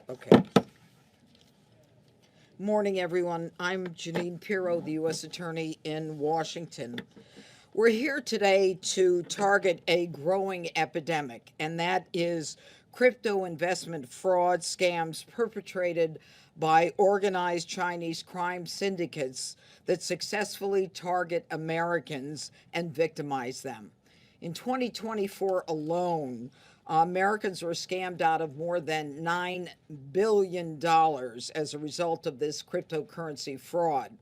Okay. Morning, everyone. I'm Jeanine Pirro, the U.S. Attorney in Washington. We're here today to target a growing epidemic, and that is crypto investment fraud scams perpetrated by organized Chinese crime syndicates that successfully target Americans and victimize them. In 2024 alone, Americans were scammed out of more than $9 billion as a result of this cryptocurrency fraud.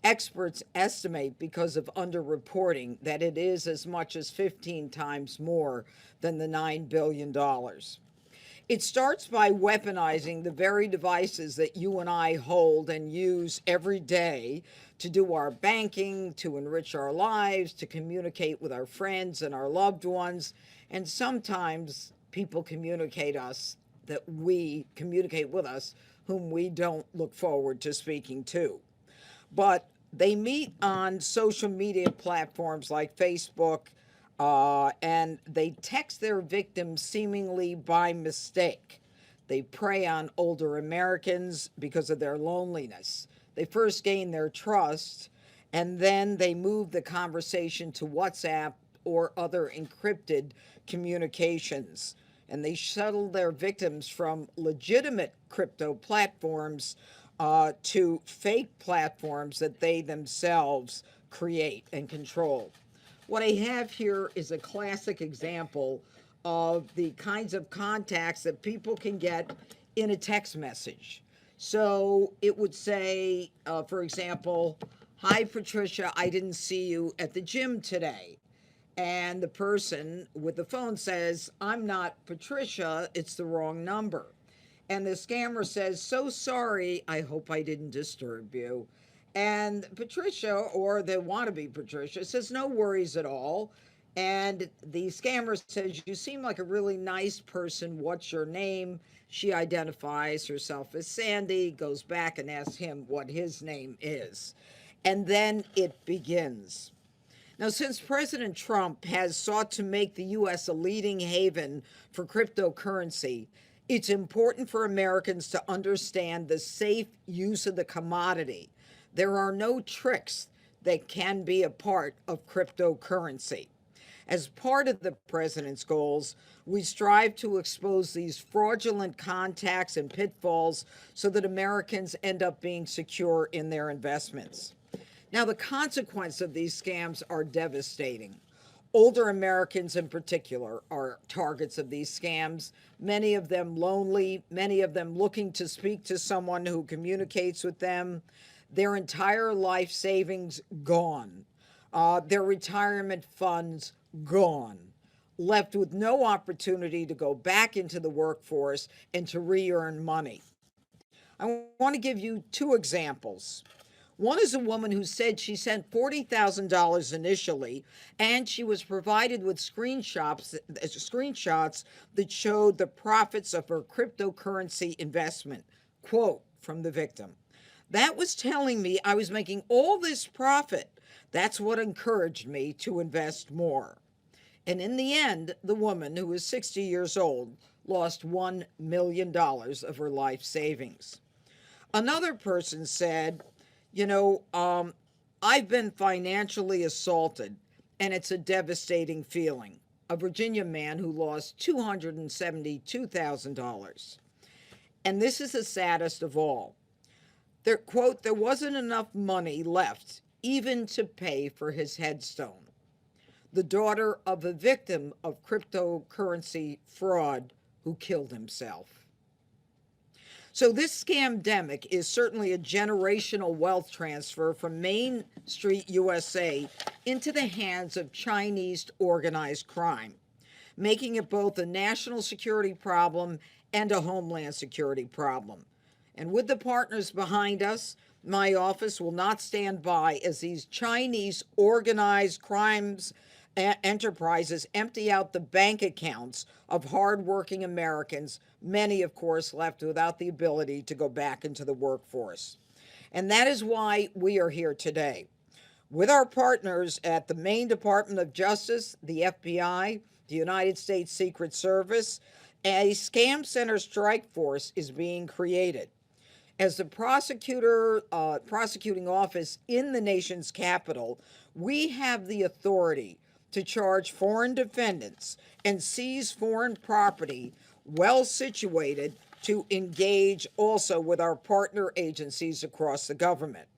Experts estimate, because of underreporting, that it is as much as 15 times more than the $9 billion. It starts by weaponizing the very devices that you and I hold and use every day to do our banking, to enrich our lives, to communicate with our friends and our loved ones. And sometimes people communicate with us whom we don't look forward to speaking to. But they meet on social media platforms like Facebook, and they text their victims seemingly by mistake. They prey on older Americans because of their loneliness. They first gain their trust, and then they move the conversation to WhatsApp or other encrypted communications. And they shuttle their victims from legitimate crypto platforms to fake platforms that they themselves create and control. What I have here is a classic example of the kinds of contacts that people can get in a text message. So it would say, for example, "Hi, Patricia, I didn't see you at the gym today." And the person with the phone says, "I'm not Patricia, it's the wrong number." And the scammer says, "So sorry, I hope I didn't disturb you." And Patricia, or the wannabe Patricia, says, "No worries at all." And the scammer says, "You seem like a really nice person. What's your name?" She identifies herself as Sandy, goes back and asks him what his name is. And then it begins. Now, since President Trump has sought to make the U.S. a leading haven for cryptocurrency, it's important for Americans to understand the safe use of the commodity. There are no tricks that can be a part of cryptocurrency. As part of the president's goals, we strive to expose these fraudulent contacts and pitfalls so that Americans end up being secure in their investments. Now, the consequence of these scams are devastating. Older Americans, in particular, are targets of these scams, many of them lonely, many of them looking to speak to someone who communicates with them. Their entire life savings gone, their retirement funds gone, left with no opportunity to go back into the workforce and to re earn money. I want to give you two examples. One is a woman who said she sent $40,000 initially, and she was provided with screenshots that showed the profits of her cryptocurrency investment. Quote from the victim: "That was telling me I was making all this profit. That's what encouraged me to invest more." And in the end, the woman, who was 60 years old, lost $1 million of her life savings. Another person said, "I've been financially assaulted, and it's a devastating feeling." A Virginia man who lost $272,000. And this is the saddest of all. Quote, "There wasn't enough money left even to pay for his headstone." The daughter of a victim of cryptocurrency fraud who killed himself. So this scamdemic is certainly a generational wealth transfer from Main Street USA into the hands of Chinese organized crime, making it both a national security problem and a homeland security problem. And with the partners behind us, my office will not stand by as these Chinese organized crimes enterprises empty out the bank accounts of hardworking Americans, many, of course, left without the ability to go back into the workforce. And that is why we are here today. With our partners at the Maine Department of Justice, the FBI, the United States Secret Service, A scam center strike force is being created. As the prosecuting office in the nation's capital, we have the authority to charge foreign defendants and seize foreign property well situated to engage also with our partner agencies across the government.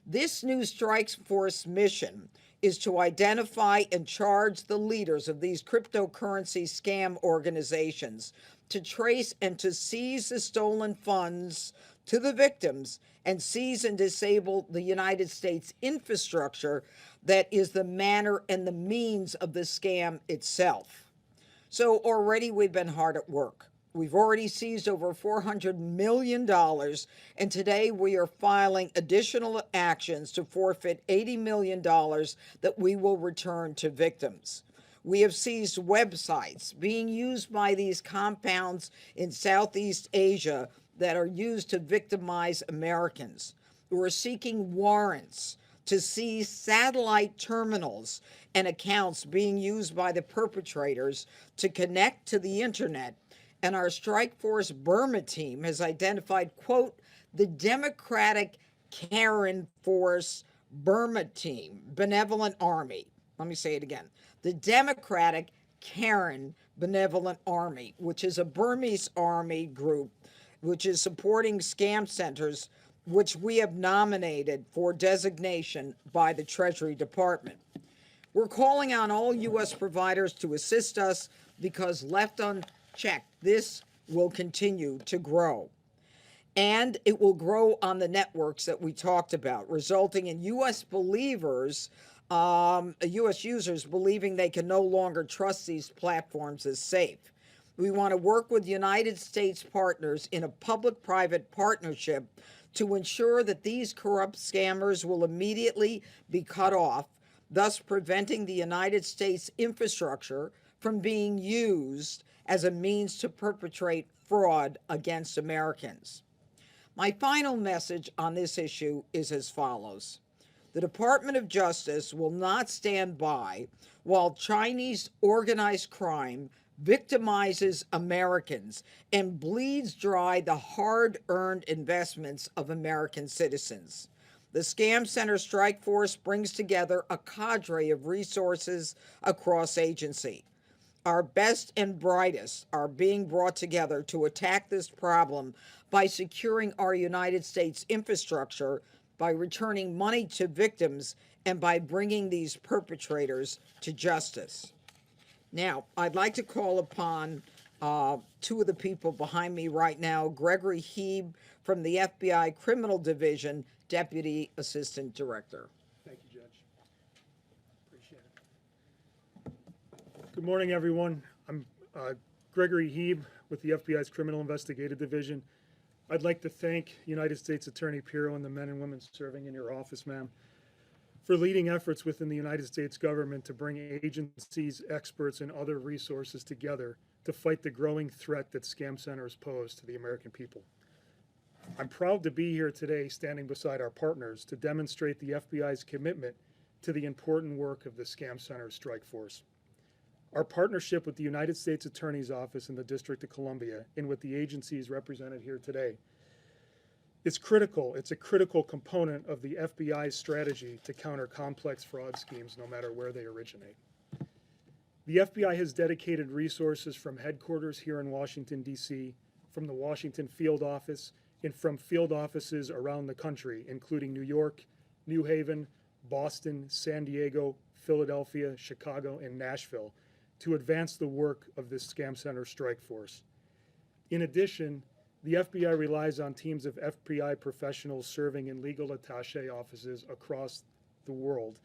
This new strike force mission is to identify and charge the leaders of these cryptocurrency scam organizations, to trace and to seize the stolen funds to the victims, and seize and disable the United States infrastructure that is the manner and the means of the scam itself. So already we've been hard at work. We've already seized over $400 million, and today we are filing additional actions to forfeit $80 million that we will return to victims. We have seized websites being used by these compounds in Southeast Asia that are used to victimize Americans. We're seeking warrants to seize satellite terminals and accounts being used by the perpetrators to connect to the internet. And our Strike Force Burma team has identified, quote, the Democratic Karen Force Burma team, Benevolent Army. Let me say it again. The Democratic Karen Benevolent Army, which is a Burmese army group which is supporting scam centers, which we have nominated for designation by the Treasury Department. We're calling on all U.S. providers to assist us because left unchecked, this will continue to grow. And it will grow on the networks that we talked about, resulting in U.S. believers, U.S. users believing they can no longer trust these platforms as safe. We want to work with United States partners in a public-private partnership to ensure that these corrupt scammers will immediately be cut off, thus preventing the United States infrastructure from being used as a means to perpetrate fraud against Americans. My final message on this issue is as follows. The Department of Justice will not stand by while Chinese organized crime victimizes Americans and bleeds dry the hard-earned investments of American citizens. The Scam Center Strike Force brings together a cadre of resources across agency. Our best and brightest are being brought together to attack this problem by securing our United States infrastructure, by returning money to victims, and by bringing these perpetrators to justice. Now, I'd like to call upon two of the people behind me right now, Gregory Heeb from the FBI Criminal Division, Deputy Assistant Director. Thank you, Judge. Appreciate it. Good morning, everyone. I'm Gregory Heeb with the FBI's Criminal Investigative Division. I'd like to thank United States Attorney Pirro and the men and women serving in your office, ma'am, for leading efforts within the United States government to bring agencies, experts, and other resources together to fight the growing threat that scam centers pose to the American people. I'm proud to be here today standing beside our partners to demonstrate the FBI's commitment to the important work of the Scam Center Strike Force. Our partnership with the United States Attorney's Office in the District of Columbia and with the agencies represented here today is critical. It's a critical component of the FBI's strategy to counter complex fraud schemes no matter where they originate. The FBI has dedicated resources from headquarters here in Washington, D.C., from the Washington field office, and from field offices around the country, including New York, New Haven, Boston, San Diego, Philadelphia, Chicago, and Nashville, to advance the work of this Scam Center Strike Force. In addition, the FBI relies on teams of FBI professionals serving in legal attaché offices across the world,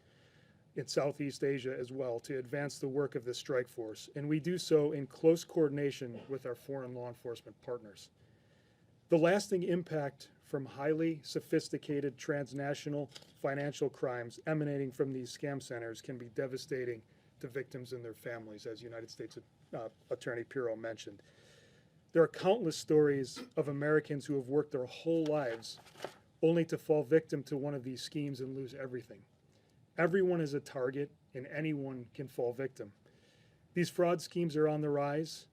in Southeast Asia as well, to advance the work of the strike force. And we do so in close coordination with our foreign law enforcement partners. The lasting impact from highly sophisticated transnational financial crimes emanating from these scam centers can be devastating to victims and their families, as United States Attorney Pirro mentioned. There are countless stories of Americans who have worked their whole lives only to fall victim to one of these schemes and lose everything. Everyone is a target and anyone can fall victim. These fraud schemes are on the rise.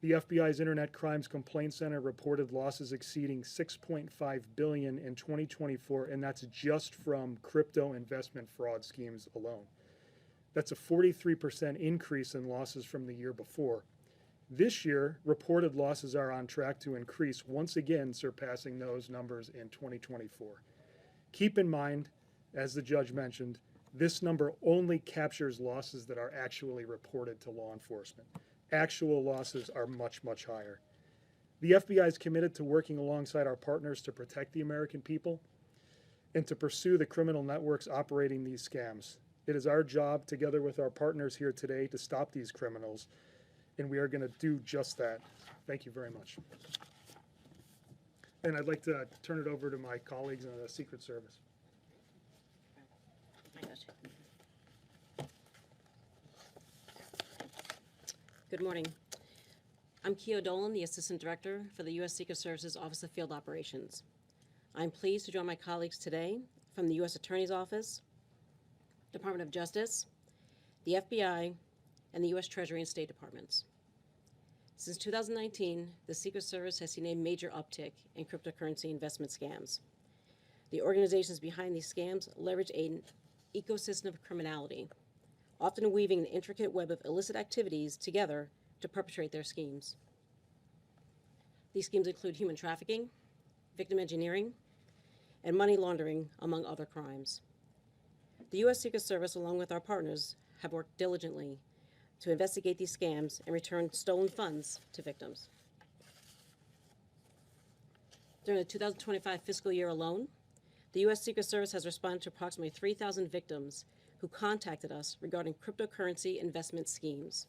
The FBI's Internet Crimes Complaint Center reported losses exceeding $6.5 billion in 2024, and that's just from crypto investment fraud schemes alone. That's a 43% increase in losses from the year before. This year, reported losses are on track to increase, once again surpassing those numbers in 2024. Keep in mind, as the judge mentioned, this number only captures losses that are actually reported to law enforcement. Actual losses are much, much higher. The FBI is committed to working alongside our partners to protect the American people and to pursue the criminal networks operating these scams. It is our job, together with our partners here today, to stop these criminals, and we are going to do just that. Thank you very much. And I'd like to turn it over to my colleagues in the Secret Service. Good morning. I'm Keo Dolan, the Assistant Director for the U.S. Secret Service's Office of Field Operations. I'm pleased to join my colleagues today from the U.S. Attorney's Office, Department of Justice, the FBI, and the U.S. Treasury and State Departments. Since 2019, the Secret Service has seen a major uptick in cryptocurrency investment scams. The organizations behind these scams leverage an ecosystem of criminality, often weaving an intricate web of illicit activities together to perpetrate their schemes. These schemes include human trafficking, victim engineering, and money laundering, among other crimes. The U.S. Secret Service, along with our partners, have worked diligently to investigate these scams and return stolen funds to victims. During the 2025 fiscal year alone, the U.S. Secret Service has responded to approximately 3,000 victims who contacted us regarding cryptocurrency investment schemes,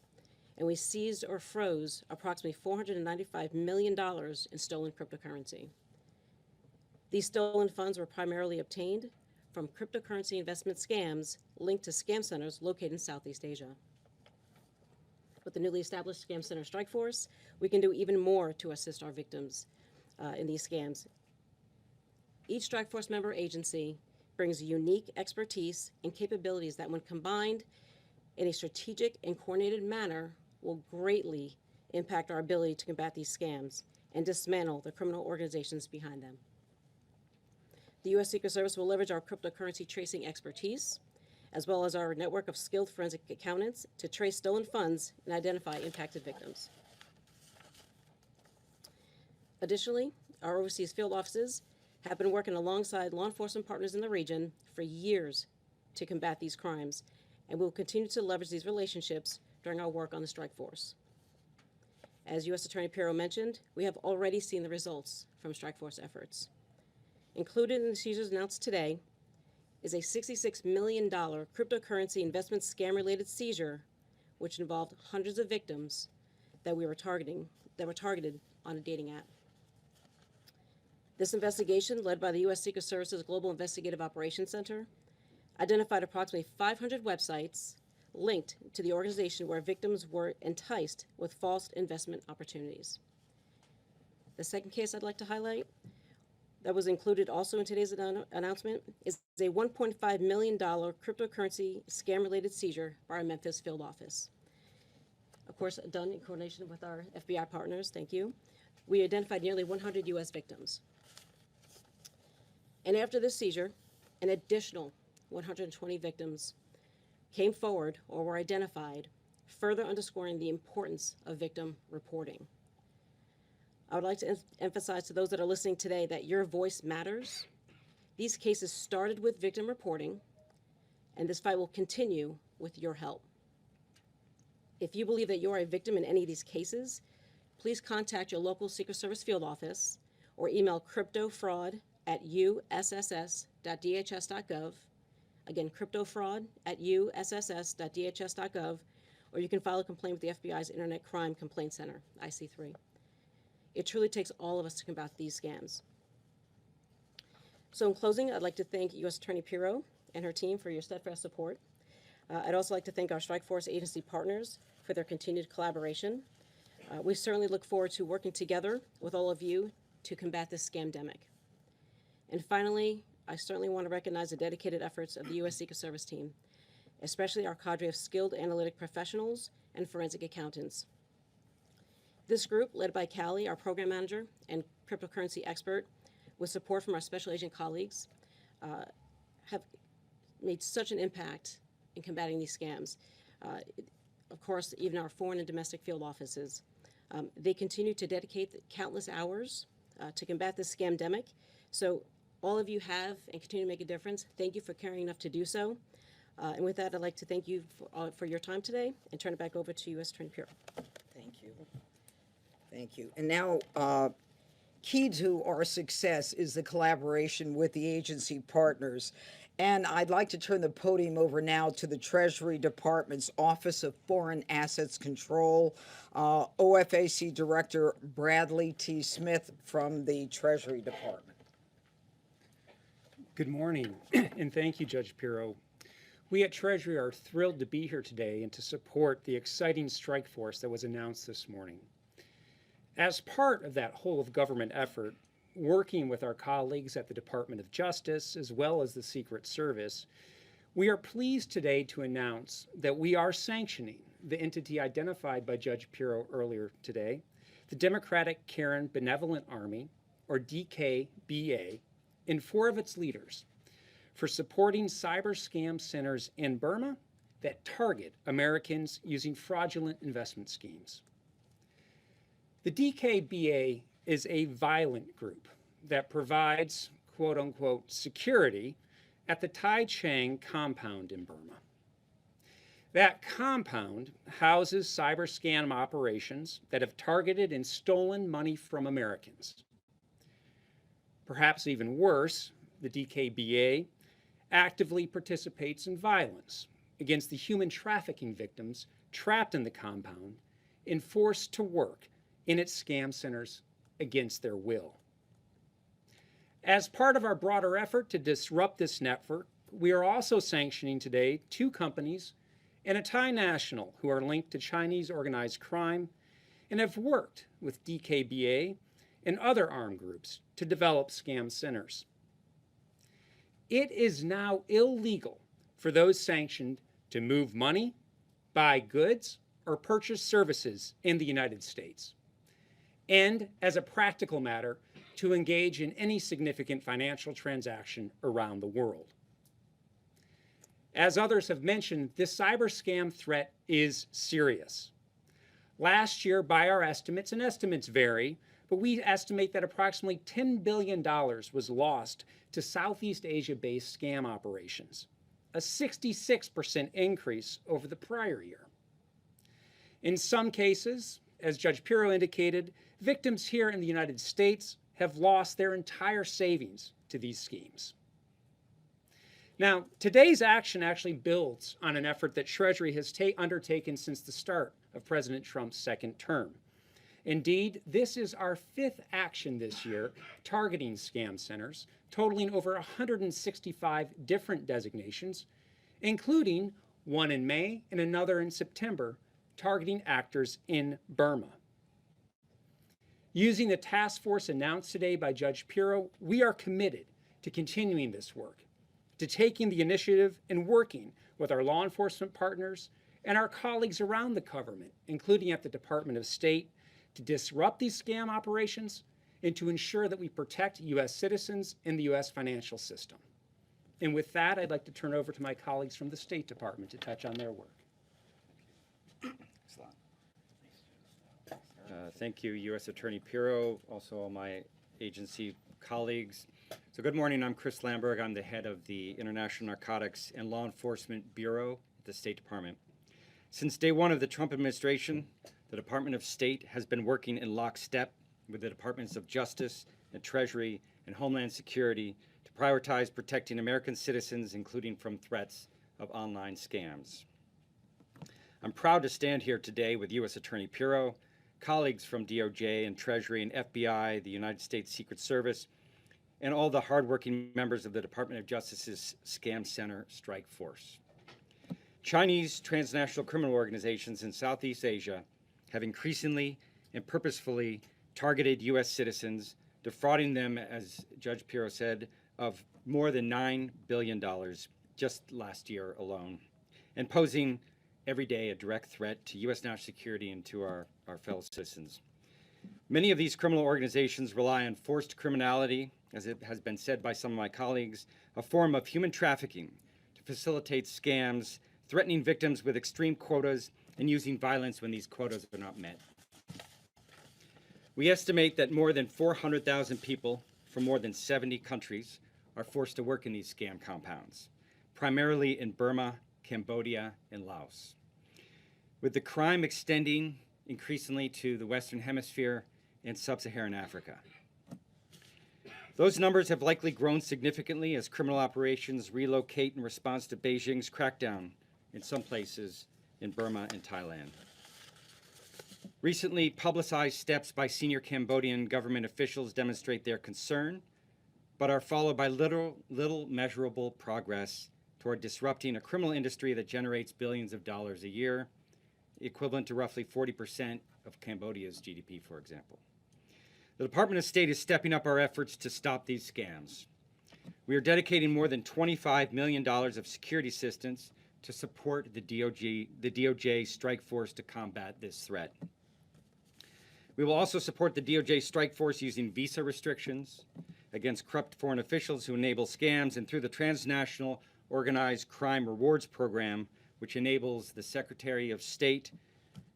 and we seized or froze approximately $495 million in stolen cryptocurrency. These stolen funds were primarily obtained from cryptocurrency investment scams linked to scam centers located in Southeast Asia. With the newly established Scam Center Strike Force, we can do even more to assist our victims in these scams. Each Strike Force member agency brings unique expertise and capabilities that, when combined in a strategic and coordinated manner, will greatly impact our ability to combat these scams and dismantle the criminal organizations behind them. The U.S. Secret Service will leverage our cryptocurrency tracing expertise, as well as our network of skilled forensic accountants, to trace stolen funds and identify impacted victims. Additionally, our overseas field offices have been working alongside law enforcement partners in the region for years to combat these crimes, and we will continue to leverage these relationships during our work on the Strike Force. As U.S. Attorney Pirro mentioned, we have already seen the results from Strike Force efforts. Included in the seizures announced today is a $66 million cryptocurrency investment scam-related seizure, which involved hundreds of victims that were targeted on a dating app. This investigation, led by the U.S. Secret Service's Global Investigative Operations Center, identified approximately 500 websites linked to the organization where victims were enticed with false investment opportunities. The second case I'd like to highlight, that was included also in today's announcement, is a $1.5 million cryptocurrency scam-related seizure by our Memphis field office. Of course, done in coordination with our FBI partners, thank you. We identified nearly 100 U.S. victims. And after this seizure, an additional 120 victims came forward or were identified, further underscoring the importance of victim reporting. I would like to emphasize to those that are listening today that your voice matters. These cases started with victim reporting, and this fight will continue with your help. If you believe that you are a victim in any of these cases, please contact your local Secret Service field office or email cryptofraud@usss.dhs.gov. Again, cryptofraud@usss.dhs.gov, or you can file a complaint with the FBI's Internet Crime Complaint Center, IC3. It truly takes all of us to combat these scams. So in closing, I'd like to thank U.S. Attorney Pirro and her team for your steadfast support. I'd also like to thank our Strike Force agency partners for their continued collaboration. We certainly look forward to working together with all of you to combat this scamdemic. And finally, I certainly want to recognize the dedicated efforts of the U.S. Secret Service team, especially our cadre of skilled analytic professionals and forensic accountants. This group, led by Callie, our program manager and cryptocurrency expert, with support from our special agent colleagues, have made such an impact in combating these scams. Of course, even our foreign and domestic field offices. They continue to dedicate countless hours to combat this scamdemic. So all of you have and continue to make a difference. Thank you for caring enough to do so. And with that, I'd like to thank you for your time today and turn it back over to U.S. Attorney Pirro. Thank you. Thank you. And now, key to our success is the collaboration with the agency partners. And I'd like to turn the podium over now to the Treasury Department's Office of Foreign Assets Control, OFAC Director Bradley T. Smith from the Treasury Department. Good morning, and thank you, Judge Pirro. We at Treasury are thrilled to be here today and to support the exciting strike force that was announced this morning. As part of that whole of government effort, working with our colleagues at the Department of Justice as well as the Secret Service, we are pleased today to announce that we are sanctioning the entity identified by Judge Pirro earlier today, the Democratic Karen Benevolent Army, or DKBA, and 4 of its leaders for supporting cyber scam centers in Burma that target Americans using fraudulent investment schemes. The DKBA is a violent group that provides, quote unquote, security at the Tai Chang compound in Burma. That compound houses cyber scam operations that have targeted and stolen money from Americans. Perhaps even worse, the DKBA actively participates in violence against the human trafficking victims trapped in the compound and forced to work in its scam centers against their will. As part of our broader effort to disrupt this network, we are also sanctioning today 2 companies and a Thai national who are linked to Chinese organized crime and have worked with DKBA and other armed groups to develop scam centers. It is now illegal for those sanctioned to move money, buy goods, or purchase services in the United States, and as a practical matter, to engage in any significant financial transaction around the world. As others have mentioned, this cyber scam threat is serious. Last year, by our estimates, and estimates vary, but we estimate that approximately $10 billion was lost to Southeast Asia-based scam operations, a 66% increase over the prior year. In some cases, as Judge Pirro indicated, victims here in the United States have lost their entire savings to these schemes. Now, today's action actually builds on an effort that Treasury has undertaken since the start of President Trump's second term. Indeed, this is our 5th action this year targeting scam centers, totaling over 165 different designations, including one in May and another in September, targeting actors in Burma. Using the task force announced today by Judge Pirro, we are committed to continuing this work, to taking the initiative and working with our law enforcement partners and our colleagues around the government, including at the Department of State, to disrupt these scam operations and to ensure that we protect U.S. citizens in the U.S. financial system. And with that, I'd like to turn over to my colleagues from the State Department to touch on their work. Thank you, U.S. Attorney Pirro, also all my agency colleagues. So good morning, I'm Chris Lamberg. I'm the head of the International Narcotics and Law Enforcement Bureau at the State Department. Since day one of the Trump administration, the Department of State has been working in lockstep with the Departments of Justice and Treasury and Homeland Security to prioritize protecting American citizens, including from threats of online scams. I'm proud to stand here today with U.S. Attorney Pirro, colleagues from DOJ and Treasury and FBI, the United States Secret Service, and all the hardworking members of the Department of Justice's Scam Center Strike Force. Chinese transnational criminal organizations in Southeast Asia have increasingly and purposefully targeted U.S. citizens, defrauding them, as Judge Pirro said, of more than $9 billion just last year alone, and posing every day a direct threat to U.S. national security and to our fellow citizens. Many of these criminal organizations rely on forced criminality, as it has been said by some of my colleagues, a form of human trafficking to facilitate scams, threatening victims with extreme quotas and using violence when these quotas are not met. We estimate that more than 400,000 people from more than 70 countries are forced to work in these scam compounds, primarily in Burma, Cambodia, and Laos. With the crime extending increasingly to the Western Hemisphere and Sub-Saharan Africa. Those numbers have likely grown significantly as criminal operations relocate in response to Beijing's crackdown in some places in Burma and Thailand. Recently publicized steps by senior Cambodian government officials demonstrate their concern, but are followed by little measurable progress toward disrupting a criminal industry that generates billions of dollars a year, equivalent to roughly 40% of Cambodia's GDP, for example. The Department of State is stepping up our efforts to stop these scams. We are dedicating more than $25 million of security assistance to support the DOJ strike force to combat this threat. We will also support the DOJ strike force using visa restrictions against corrupt foreign officials who enable scams, and through the Transnational Organized Crime Rewards Program, which enables the Secretary of State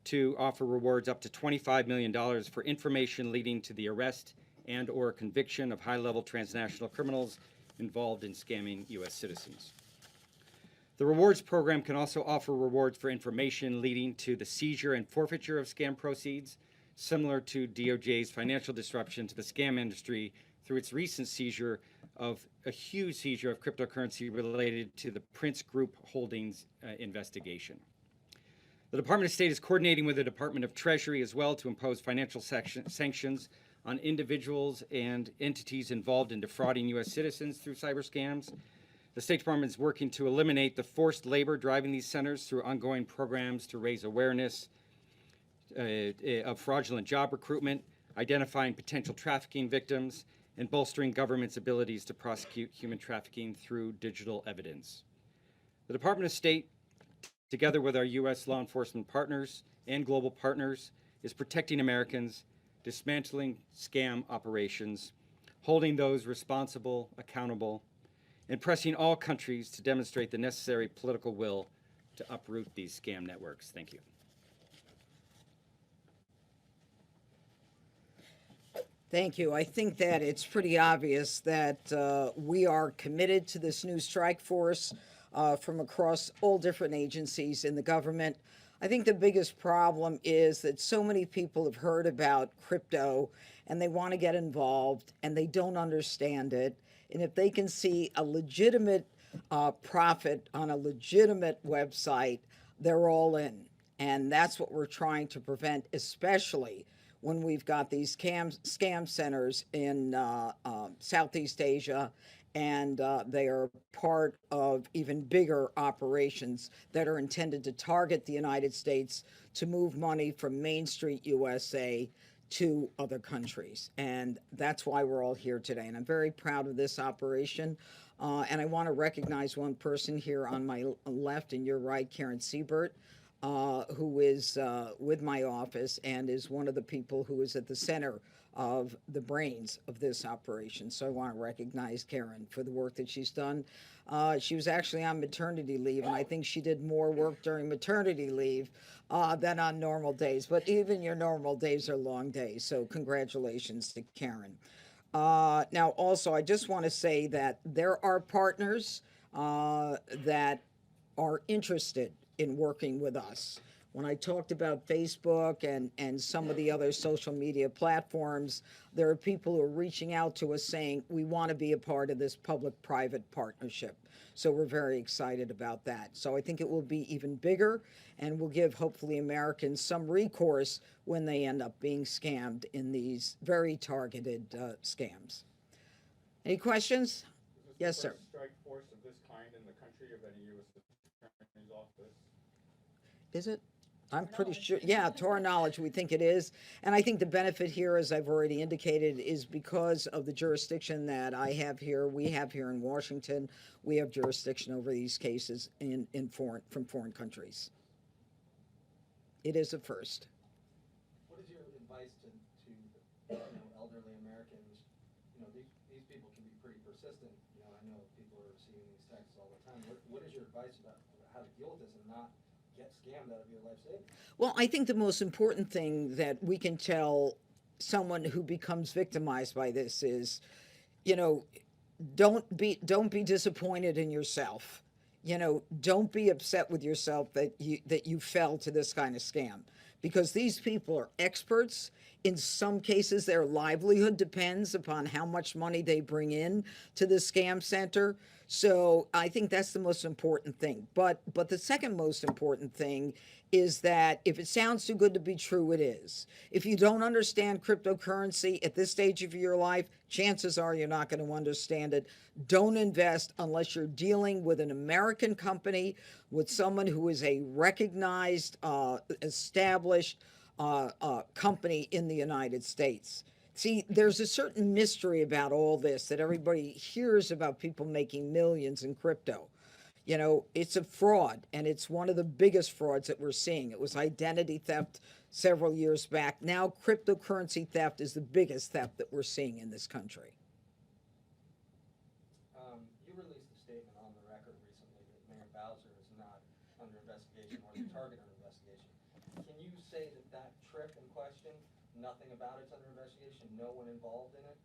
to offer rewards up to $25 million for information leading to the arrest and/or conviction of high-level transnational criminals involved in scamming U.S. citizens. The rewards program can also offer rewards for information leading to the seizure and forfeiture of scam proceeds, similar to DOJ's financial disruption to the scam industry through its recent seizure of a huge seizure of cryptocurrency related to the Prince Group Holdings investigation. The Department of State is coordinating with the Department of Treasury as well to impose financial sanctions on individuals and entities involved in defrauding U.S. citizens through cyber scams. The State Department is working to eliminate the forced labor driving these centers through ongoing programs to raise awareness of fraudulent job recruitment, identifying potential trafficking victims, and bolstering government's abilities to prosecute human trafficking through digital evidence. The Department of State, together with our U.S. law enforcement partners and global partners, is protecting Americans, dismantling scam operations, holding those responsible accountable, and pressing all countries to demonstrate the necessary political will to uproot these scam networks. Thank you. Thank you. I think that it's pretty obvious that we are committed to this new strike force from across all different agencies in the government. I think the biggest problem is that so many people have heard about crypto and they want to get involved and they don't understand it. And if they can see a legitimate profit on a legitimate website, they're all in. And that's what we're trying to prevent, especially when we've got these scam centers in Southeast Asia, and they are part of even bigger operations that are intended to target the United States to move money from Main Street USA to other countries. And that's why we're all here today. And I'm very proud of this operation. And I want to recognize one person here on my left and your right, Karen Siebert, who is with my office and is one of the people who is at the center of the brains of this operation. So I want to recognize Karen for the work that she's done. She was actually on maternity leave, and I think she did more work during maternity leave than on normal days. But even your normal days are long days, so congratulations to Karen. Now, also, I just want to say that there are partners that are interested in working with us. When I talked about Facebook and some of the other social media platforms, there are people who are reaching out to us saying, we want to be a part of this public-private partnership. So we're very excited about that. So I think it will be even bigger and will give, hopefully, Americans some recourse when they end up being scammed in these very targeted scams. Any questions? Yes, sir. Strike force of this kind in the country of any U.S. Attorney's office? Is it? I'm pretty sure, yeah, to our knowledge, we think it is. And I think the benefit here, as I've already indicated, is because of the jurisdiction that I have here, we have here in Washington, we have jurisdiction over these cases from foreign countries. It is a first. What is your advice to you know, these people can be pretty persistent. You know, I know people are receiving these texts all the time. What is your advice about how to deal with this and not get scammed out of your life savings? Well, I think the most important thing that we can tell someone who becomes victimized by this is, you know, don't be disappointed in yourself. You know, don't be upset with yourself that you fell to this kind of scam, because these people are experts. In some cases, their livelihood depends upon how much money they bring in to the scam center. So I think that's the most important thing. But the second most important thing is that if it sounds too good to be true, it is. If you don't understand cryptocurrency at this stage of your life, chances are you're not going to understand it. Don't invest unless you're dealing with an American company, with someone who is a recognized, established company in the United States. See, there's a certain mystery about all this, that everybody hears about people making millions in crypto. You know, it's a fraud, and it's one of the biggest frauds that we're seeing. It was identity theft several years back. Now, cryptocurrency theft is the biggest theft that we're seeing in this country. You released a statement on the record recently that Mayor Bowser is not under investigation or the target of investigation. Can you say that trip in question, nothing about it's under investigation, no one involved in it?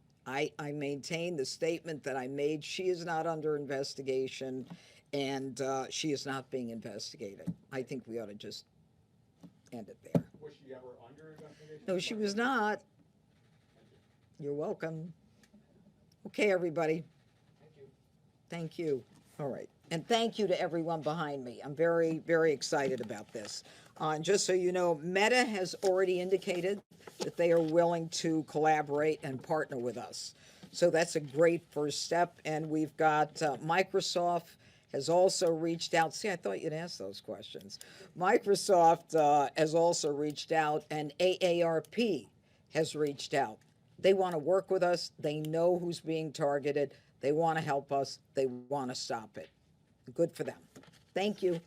I maintain the statement that I made. She is not under investigation, and she is not being investigated. I think we ought to just end it there. Was she ever under investigation? No, she was not. You're welcome. Okay, everybody. Thank you. Thank you. All right. And thank you to everyone behind me. I'm very, very excited about this. And just so you know, Meta has already indicated that they are willing to collaborate and partner with us. So that's a great first step. And we've got Microsoft has also reached out. See, I thought you'd ask those questions. Microsoft has also reached out, and AARP has reached out. They want to work with us. They know who's being targeted. They want to help us. They want to stop it. Good for them. Thank you.